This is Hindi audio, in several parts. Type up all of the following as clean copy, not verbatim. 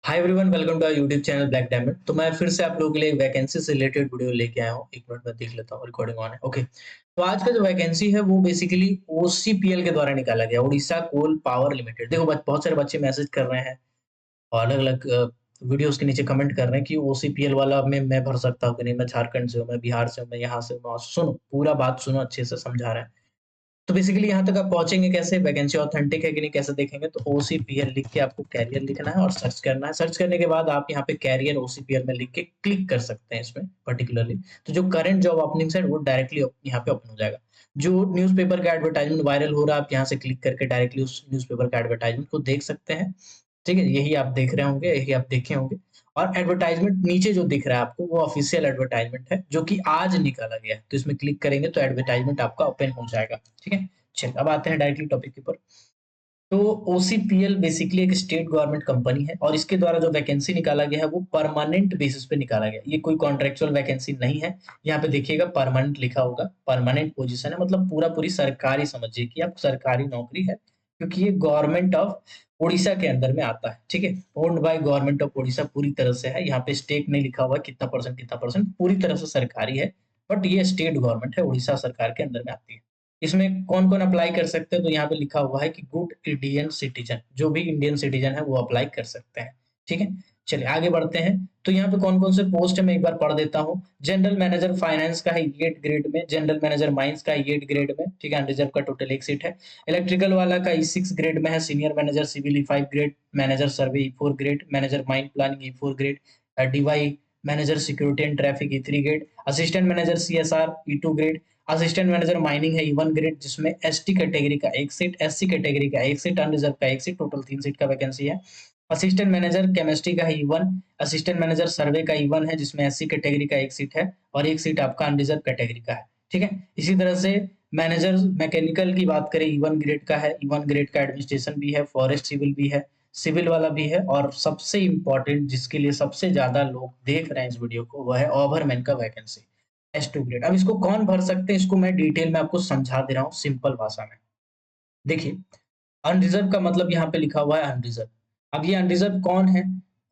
Hi everyone, welcome to our YouTube channel Black Diamond. तो मैं फिर से आप लोगों के लिए एक वैकेंसी से रिलेटेड वीडियो लेके आया हूँ। एक मिनट में देख लेता हूँ, रिकॉर्डिंग ऑन है। ओके, तो आज का जो वैकेंसी है वो बेसिकली ओसीपीएल के द्वारा निकाला गया, उड़ीसा कोल पावर लिमिटेड। देखो बहुत सारे बच्चे मैसेज कर रहे हैं और अलग अलग वीडियोस के नीचे कमेंट कर रहे हैं कि ओसीपीएल वाला में मैं भर सकता हूँ कि नहीं। मैं झारखंड से हूँ, मैं बिहार से हूँ, मैं यहाँ से हूँ, सुनो पूरा बात सुनो, अच्छे से समझा रहे हैं। तो बेसिकली यहाँ तक आप पहुंचेंगे कैसे, वैकेंसी ऑथेंटिक है कि नहीं कैसे देखेंगे। तो ओसीपीएल लिख के आपको कैरियर लिखना है और सर्च करना है। सर्च करने के बाद आप यहाँ पे कैरियर ओसीपीएल में लिख के क्लिक कर सकते हैं इसमें पर्टिकुलरली। तो जो करंट जॉब ओपनिंग है वो डायरेक्टली यहाँ पे ओपन हो जाएगा। जो न्यूज़पेपर का एडवर्टाइजमेंट वायरल हो रहा है, आप यहाँ से क्लिक करके डायरेक्टली उस न्यूज़पेपर का एडवर्टाइजमेंट को देख सकते हैं। ठीक है, यही आप देख रहे होंगे, यही आप देखे होंगे। और एडवर्टाइजमेंट नीचे जो दिख रहा है आपको वो ऑफिशियल एडवर्टाइजमेंट है जो कि आज निकाला गया है। तो इसमें क्लिक करेंगे तो एडवर्टाइजमेंट आपका ओपन हो जाएगा। ठीक है, चलिए अब आते हैं डायरेक्टली टॉपिक के ऊपर। तो ओसीपीएल बेसिकली एक स्टेट गवर्नमेंट कंपनी है और इसके द्वारा जो वैकेंसी निकाला गया है वो परमानेंट बेसिस पे निकाला गया। ये कोई कॉन्ट्रेक्चुअल वैकेंसी नहीं है। यहाँ पे देखिएगा परमानेंट लिखा होगा, परमानेंट पोजीशन है, मतलब पूरा पूरी सरकारी समझिए कि आप सरकारी नौकरी है, क्योंकि ये गवर्नमेंट ऑफ उड़ीसा के अंदर में आता है। ठीक है, owned by government of Orissa पूरी तरह से है। यहाँ पे स्टेट नहीं लिखा हुआ है कितना परसेंट, पूरी तरह से सरकारी है। बट ये स्टेट गवर्नमेंट है, उड़ीसा सरकार के अंदर में आती है। इसमें कौन-कौन अप्लाई कर सकते हैं, तो यहाँ पे लिखा हुआ है कि गुड इंडियन सिटीजन, जो भी इंडियन सिटीजन है वो अप्लाई कर सकते हैं। ठीक है, चलिए आगे बढ़ते हैं। तो यहाँ पे कौन-कौन से पोस्ट है मैं एक बार पढ़ देता हूँ। जनरल मैनेजर फाइनेंस का है 8 ग्रेड में, जनरल मैनेजर माइंस का 8 ग्रेड में। ठीक है, अनरिजर्व का टोटल एक सीट है। इलेक्ट्रिकल वाला का 6 ग्रेड में है, senior manager civil E5 grade, manager survey E4 grade, manager mine planning E4 grade, DY manager security and traffic E3 grade, assistant manager CSR E2 grade, assistant manager mining है E1 ग्रेड, जिसमें एसटी कैटेगरी का एक सीट, एससी कैटेगरी का एक सीट, अनरिजर्व का एक सीट, टोटल 3 सीट का वैकेंसी है। असिस्टेंट मैनेजर केमिस्ट्री का है E1, असिस्टेंट मैनेजर सर्वे का E1 है, जिसमें एससी कैटेगरी का एक सीट है और एक सीट आपका अनरिजर्व कैटेगरी का है। ठीक है, इसी तरह से मैनेजर मैकेनिकल की बात करें E1 ग्रेड का है, E1 ग्रेड का एडमिनिस्ट्रेशन भी है, फॉरेस्ट सिविल भी है, सिविल वाला भी है, और सबसे इंपॉर्टेंट जिसके लिए सबसे ज्यादा लोग देख रहे हैं इस वीडियो को, वह है ओवरमैन का वैकेंसी S2 ग्रेड। अब इसको कौन भर सकते हैं, इसको मैं डिटेल में आपको समझा दे रहा हूँ सिंपल भाषा में। देखिए, अनरिजर्व का मतलब यहाँ पे लिखा हुआ है अनरिजर्व। अब ये अनरिजर्व कौन है,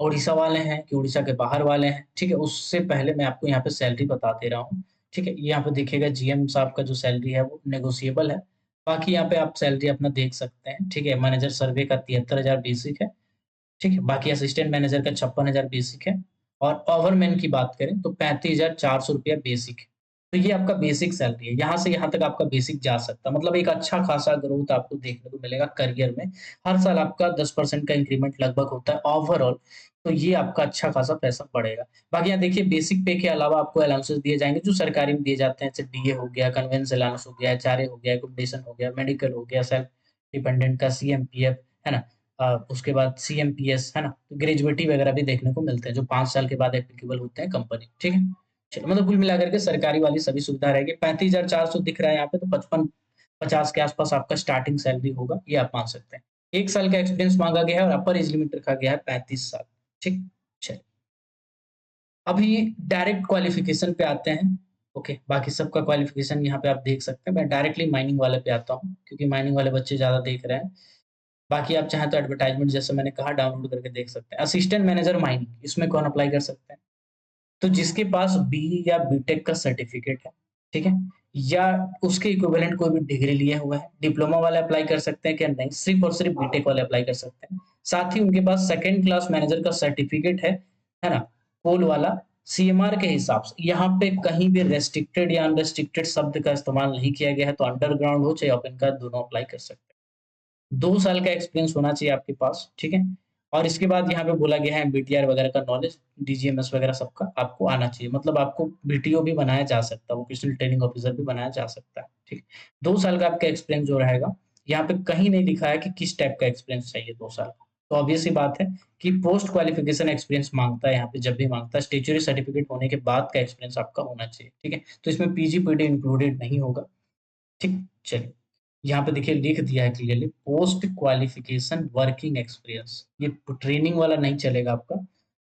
उड़ीसा वाले हैं कि उड़ीसा के बाहर वाले हैं। ठीक है, उससे पहले मैं आपको यहाँ पे सैलरी बता दे रहा हूँ। ठीक है, यहाँ पे देखिएगा जीएम साहब का जो सैलरी है वो नेगोशिएबल है। बाकी यहाँ पे आप सैलरी अपना देख सकते हैं। ठीक है, मैनेजर सर्वे का 73,000 बेसिक है। ठीक है, बाकी असिस्टेंट मैनेजर का 56,000 बेसिक है। और ओवरमैन की बात करें तो 35,400 रुपया बेसिक है। तो ये आपका बेसिक सैलरी है, यहाँ से यहाँ तक आपका बेसिक जा सकता है। मतलब एक अच्छा खासा ग्रोथ आपको देखने को मिलेगा करियर में। हर साल आपका 10% का इंक्रीमेंट लगभग होता है ओवरऑल। तो ये आपका अच्छा खासा पैसा बढ़ेगा। बाकी यहाँ देखिए, बेसिक पे के अलावा आपको अलाउंसेस दिए जाएंगे जो सरकारी में दिए जाते हैं, जैसे डीए हो गया, कन्वेंस अलाउंस हो गया, एचआरए हो गया, एकोमोडेशन हो गया, मेडिकल हो गया, सेल्फ डिपेंडेंट का सीएमपीएफ है ना। उसके बाद सीएमपीएस है ना, ग्रेजुएटी वगैरह भी देखने को मिलते हैं जो 5 साल के बाद एप्लीकेबल होते हैं कंपनी। ठीक है, चलो मतलब कुल मिलाकर के सरकारी वाली सभी सुविधा रहेगी। 35,400 दिख रहा है यहाँ पे, तो 55-50 के आसपास आपका स्टार्टिंग सैलरी होगा, ये आप मान सकते हैं। 1 साल का एक्सपीरियंस मांगा गया है और अपर एज लिमिट रखा गया है 35 साल। ठीक, चलिए अभी डायरेक्ट क्वालिफिकेशन पे आते हैं। ओके, बाकी सबका क्वालिफिकेशन यहाँ पे आप देख सकते हैं। मैं डायरेक्टली माइनिंग वाले पे आता हूँ क्योंकि माइनिंग वाले बच्चे ज्यादा देख रहे हैं। बाकी आप चाहें तो एडवर्टाइजमेंट जैसे मैंने कहा डाउनलोड करके देख सकते हैं। असिस्टेंट मैनेजर माइनिंग, इसमें कौन अप्लाई कर सकते हैं, तो जिसके पास बी या बीटेक का सर्टिफिकेट है। ठीक है, या उसके इक्विवेलेंट कोई भी डिग्री लिए हुआ है। डिप्लोमा वाले अप्लाई कर सकते हैं क्या, नहीं, सिर्फ और सिर्फ बीटेक वाले अप्लाई कर सकते हैं। साथ ही उनके पास सेकंड क्लास मैनेजर का सर्टिफिकेट है ना, कोल वाला। सीएमआर के हिसाब से यहाँ पे कहीं भी रेस्ट्रिक्टेड या अनरेस्ट्रिक्टेड शब्द का इस्तेमाल नहीं किया गया है, तो अंडरग्राउंड हो चाहे ओपन का, दोनों अप्लाई कर सकते हैं। 2 साल का एक्सपीरियंस होना चाहिए आपके पास। ठीक है, और इसके बाद यहाँ पे बोला गया है बीटीआर वगैरह का नॉलेज, डीजीएमएस वगैरह सबका आपको आना चाहिए। मतलब आपको बीटीओ भी बनाया जा सकता है, वोकेशनल ट्रेनिंग ऑफिसर भी बनाया जा सकता है। ठीक, 2 साल का आपका एक्सपीरियंस जो रहेगा। यहाँ पे कहीं नहीं लिखा है कि किस टाइप का एक्सपीरियंस चाहिए 2 साल का। तो ऑब्वियस सी बात है कि पोस्ट क्वालिफिकेशन एक्सपीरियंस मांगता है यहाँ पे, जब भी मांगता है स्टेचुरी सर्टिफिकेट होने के बाद का एक्सपीरियंस आपका होना चाहिए। ठीक है, तो इसमें पीजी पीडी इंक्लूडेड नहीं होगा। ठीक, चलिए यहाँ पे देखिए लिख दिया है clearly, post qualification working experience. ये ट्रेनिंग वाला नहीं चलेगा आपका।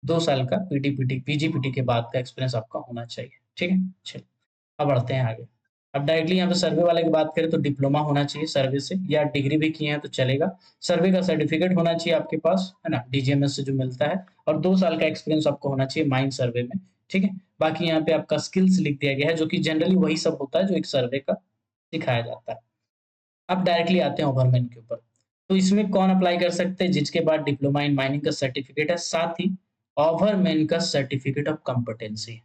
2 साल का पीटीपीटी पीजीपीटी के बाद का एक्सपीरियंस आपका होना चाहिए। ठीक है, चलिए अब बढ़ते हैं आगे। अब डायरेक्टली यहाँ पे सर्वे वाले की बात करें तो डिप्लोमा होना चाहिए सर्वे से, या डिग्री भी किए हैं तो चलेगा। सर्वे का सर्टिफिकेट होना चाहिए आपके पास, है ना, डीजीएमएस से जो मिलता है, और 2 साल का एक्सपीरियंस आपको होना चाहिए माइन सर्वे में, ठीक है। बाकी यहाँ पे आपका स्किल्स लिख दिया गया है, जो कि जनरली वही सब होता है जो एक सर्वे का सिखाया जाता है। अब डायरेक्टली आते हैं ओवरमैन के ऊपर। तो इसमें कौन अप्लाई कर सकते हैं? जिसके पास डिप्लोमा इन माइनिंग का सर्टिफिकेट है, साथ ही ओवरमैन का सर्टिफिकेट ऑफ कॉम्पिटेंसी है।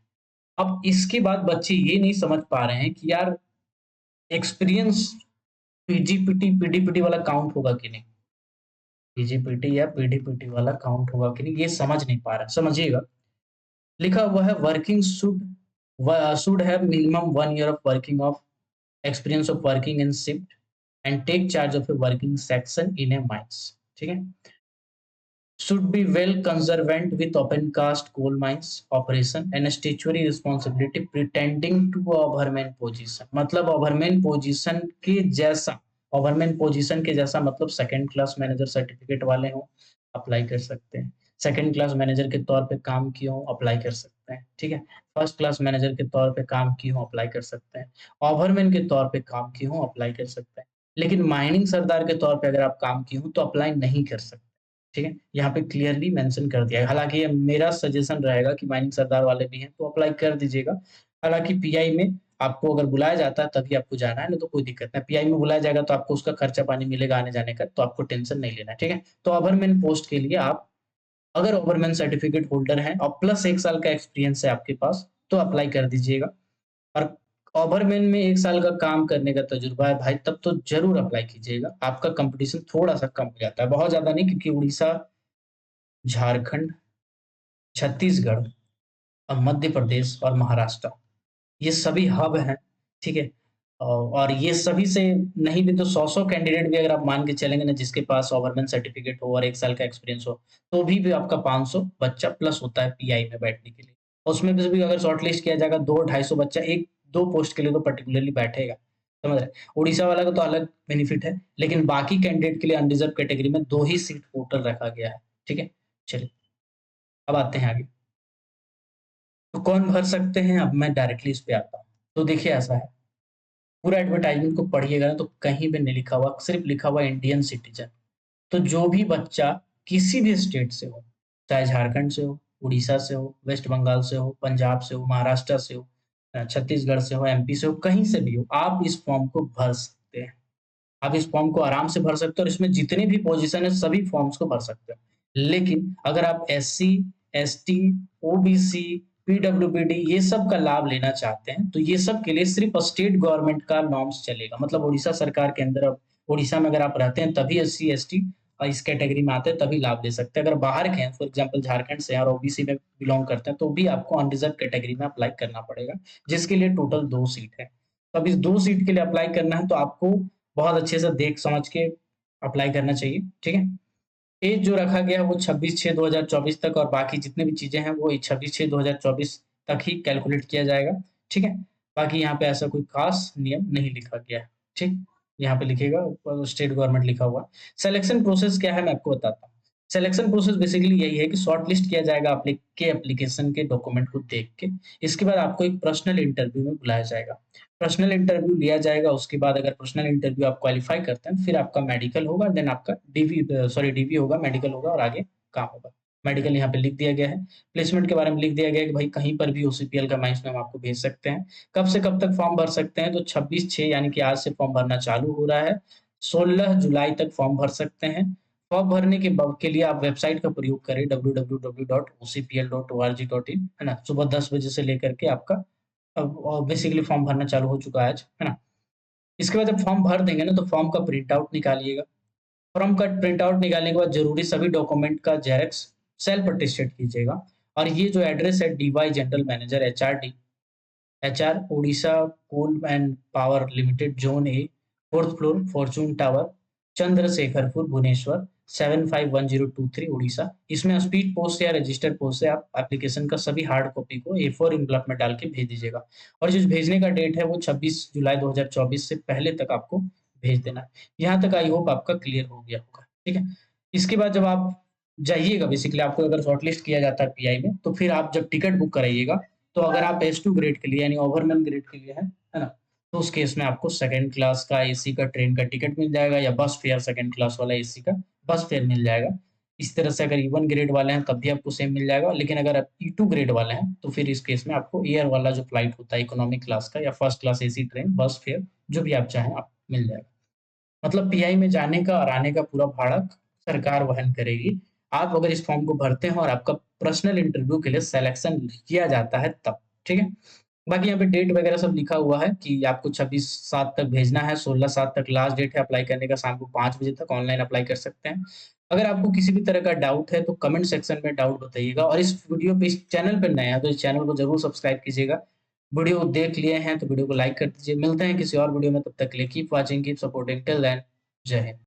अब इसके बाद बच्चे ये नहीं समझ पा रहे हैं कि यार एक्सपीरियंस पीजीपीटी, पीडीपीटी वाला काउंट होगा कि नहीं? पीजीपीटी या पीडीपीटी वाला काउंट होगा कि नहीं, ये समझ नहीं पा रहा। समझिएगा, लिखा हुआ है working should have minimum 1 year of working of experience of working in shift and take charge of a working section in a mines, ठीक है। Should be well conservant with open cast coal mines operation and statutory responsibility pretending to overman position, मतलब overman position के जैसा, overman position के जैसा मतलब सेकंड क्लास मैनेजर सर्टिफिकेट वाले हों, अप्लाई कर सकते हैं। सेकंड क्लास मैनेजर के तौर पे काम किए हों, अप्लाई कर सकते हैं, ठीक है। फर्स्ट क्लास मैनेजर के तौर पे काम किए हों, अप्लाई कर सकते हैं। ओवरमैन के तौर पे काम किए हों, अप्लाई कर सकते हैं। लेकिन माइनिंग सरदार के तौर पे अगर आप काम किए हों तो अप्लाई नहीं कर सकते, ठीक है। यहाँ पे क्लियरली मेंशन कर दिया है। हालाँकि ये मेरा सजेशन रहेगा कि माइनिंग सरदार वाले भी हैं तो अप्लाई कर दीजिएगा। हालाँकि पीआई में आपको अगर बुलाया जाता है तभी आपको जाना है, नहीं तो कोई दिक्कत नहीं। पीआई में बुलाया जाएगा तो आपको उसका खर्चा-पानी मिलेगा आने-जाने का, तो आपको टेंशन नहीं लेना है, ठीक है। तो ओवरमैन पोस्ट के लिए आप अगर ओवरमैन सर्टिफिकेट होल्डर हैं और प्लस 1 साल का एक्सपीरियंस है आपके पास, तो अप्लाई कर दीजिएगा। और ओवरमैन में 1 साल का काम करने का तजुर्बा है भाई, तब तो ज़रूर अप्लाई कीजिएगा। आपका कॉम्पिटिशन थोड़ा-सा कम हो जाता है, बहुत ज़्यादा नहीं, क्योंकि उड़ीसा, झारखंड, छत्तीसगढ़ और मध्य प्रदेश और महाराष्ट्र, ये सभी हब हैं, ठीक है? और ये सभी से नहीं भी तो 100-100 कैंडिडेट भी अगर आप मान के चलेंगे ना, जिसके पास गवर्नमेंट सर्टिफिकेट हो और 1 साल का एक्सपीरियंस हो, तो भी आपका 500 बच्चा प्लस होता है पीआई में बैठने के लिए। और उसमें भी अगर शॉर्टलिस्ट किया जाएगा 200-250 बच्चा 1-2 पोस्ट के लिए तो पर्टिकुलरली बैठेगा, समझ रहे हैं? उड़ीसा वाला का तो अलग बेनिफिट है, लेकिन बाकी कैंडिडेट के लिए अनरिजर्व कैटेगरी में 2 ही सीट टोटल रखा गया है, ठीक है? चलिए, अब आते हैं आगे। तो कौन भर सकते हैं? अब मैं डायरेक्टली इस पे आता हूँ। तो देखिए ऐसा है, पूरा एडवर्टाइज़मेंट को पढ़िएगा ना तो कहीं पे नहीं लिखा हुआ, सिर्फ लिखा हुआ है इंडियन सिटीज़न। तो जो भी बच्चा किसी भी स्टेट से हो, चाहे झारखंड से हो, उड़ीसा से हो, वेस्ट बंगाल से हो, पंजाब से हो, महाराष्ट्र से हो, छत्तीसगढ़ से हो, एमपी से हो, कहीं से भी हो, आप इस फॉर्म को भर सकते हैं। आप इस फॉर्म को आराम से भर सकते हो और इसमें जितने भी पोजीशन है सभी फॉर्म्स को भर सकते हो। लेकिन अगर आप एससी, एसटी, ओबीसी, पीडब्ल्यूबीडी ये सब का लाभ लेना चाहते हैं, तो ये सब के लिए सिर्फ स्टेट गवर्नमेंट का नॉर्म्स चलेगा। मतलब उड़ीसा सरकार के अंदर, अब उड़ीसा में अगर आप रहते हैं तभी एससी, एसटी इस कैटेगरी में आते हैं तभी लाभ ले सकते हैं। अगर बाहर के हैं, फॉर एग्जांपल झारखंड से हैं और ओबीसी में बिलॉन्ग करते हैं, तो भी आपको अनरिजर्व कैटेगरी में अप्लाई करना पड़ेगा, जिसके लिए टोटल 2 सीट है। तो अब इस 2 सीट के लिए अप्लाई करना है तो आपको बहुत अच्छे से देख समझ के अप्लाई करना चाहिए, ठीक है? एज जो रखा गया है वो 26/6/2024 तक, और बाकी जितनी भी चीज़ें हैं वो 26/6/2024 तक ही कैलकुलेट किया जाएगा, ठीक है? बाकी यहाँ पे ऐसा कोई ख़ास नियम नहीं लिखा गया है, ठीक? यहाँ पे लिखिएगा ऊपर स्टेट गवर्नमेंट लिखा हुआ है। सिलेक्शन प्रोसेस क्या है मैं आपको बताता हूँ। सिलेक्शन प्रोसेस बेसिकली यही है कि शॉर्ट लिस्ट किया जाएगा एप्लीकेशन के डॉक्यूमेंट को देख के। इसके बाद आपको एक पर्सनल इंटरव्यू में बुलाया जाएगा। पर्सनल इंटरव्यू लिया जाएगा, उसके बाद अगर पर्सनल इंटरव्यू आप क्वालीफाई करते हैं, फिर आपका मेडिकल होगा, देन आपका डीवी होगा, मेडिकल होगा और आगे काम होगा। मेडिकल यहाँ पे लिख दिया गया है। प्लेसमेंट के बारे में लिख दिया गया है कि भाई कहीं पर भी ओसीपीएल का माइंस में हम आपको भेज सकते हैं। कब से कब तक फॉर्म भर सकते हैं? तो 26/6 यानी कि आज से फॉर्म भरना चालू हो रहा है। 16 जुलाई तक फॉर्म भर सकते हैं। फॉर्म भरने के लिए आप वेबसाइट का प्रयोग करें www.ocpl.org.in, है ना? सुबह 10 बजे से लेकर के आपका अब बेसिकली फॉर्म भरना चालू हो चुका है आज, है ना? इसके बाद जब फॉर्म भर देंगे ना तो फॉर्म का प्रिंट आउट निकालिएगा। फॉर्म का प्रिंट आउट निकालने के बाद ज़रूरी सभी डॉक्यूमेंट का ज़ेरॉक्स सेल्फ अटेस्टेड कीजिएगा। और ये जो एड्रेस है DY general manager HRD, HR Odisha coal and power limited zone A, 4th floor, fortune tower, Chandrashekharpur, Bhubaneswar 751023 Orissa. इसमें स्पीड पोस्ट या रजिस्टर्ड पोस्ट से आप एप्लीकेशन का सभी हार्ड कॉपी को A4 एनवेलप में डाल के भेज दीजिएगा। और जो भेजने का डेट है वो 26 जुलाई 2024 से पहले तक आपको भेज देना है। यहाँ तक आई होप आपका क्लियर हो गया होगा, ठीक है? इसके बाद जब आप जाइएगा, बेसिकली आपको अगर शॉर्टलिस्ट किया जाता है पीआई में, तो फिर आप जब टिकट बुक कराइएगा, तो अगर आप S2 ग्रेड के लिए यानी ओवरमैन ग्रेड के लिए हैं, है ना? तो उस केस में आपको सेकंड क्लास का एसी का ट्रेन का टिकट मिल जाएगा या बस फेयर सेकंड क्लास वाला एसी का बस फेयर मिल जाएगा। इस तरह से अगर E1 ग्रेड वाले हैं तब भी आपको सेम मिल जाएगा, लेकिन अगर आप E2 ग्रेड वाले हैं तो फिर इस केस में आपको एयर वाला जो फ्लाइट होता है इकोनॉमिक क्लास का या first class AC train bus fair जो भी आप चाहें आप मिल जाएगा। मतलब पीआई में जाने का और आने का पूरा भाड़ा सरकार वहन करेगी। आप अगर इस फॉर्म को भरते हैं और आपका पर्सनल इंटरव्यू के लिए सिलेक्शन किया जाता है तब, ठीक है? बाकी यहाँ पे डेट वगैरह सब लिखा हुआ है कि आपको 26/7 तक भेजना है, 16/7 तक लास्ट डेट है अप्लाई करने का, शाम को 5 बजे तक ऑनलाइन अप्लाई कर सकते हैं। अगर आपको किसी भी तरह का डाउट है तो कमेंट सेक्शन में डाउट बताइएगा और इस वीडियो पे इस चैनल पे नए हैं तो इस चैनल को ज़रूर सब्सक्राइब कीजिएगा। वीडियो देख लिए हैं तो वीडियो को लाइक कर दीजिए। मिलते हैं किसी और वीडियो में, तब तक के लिए keep watching, keep supporting, till then जय हिंद।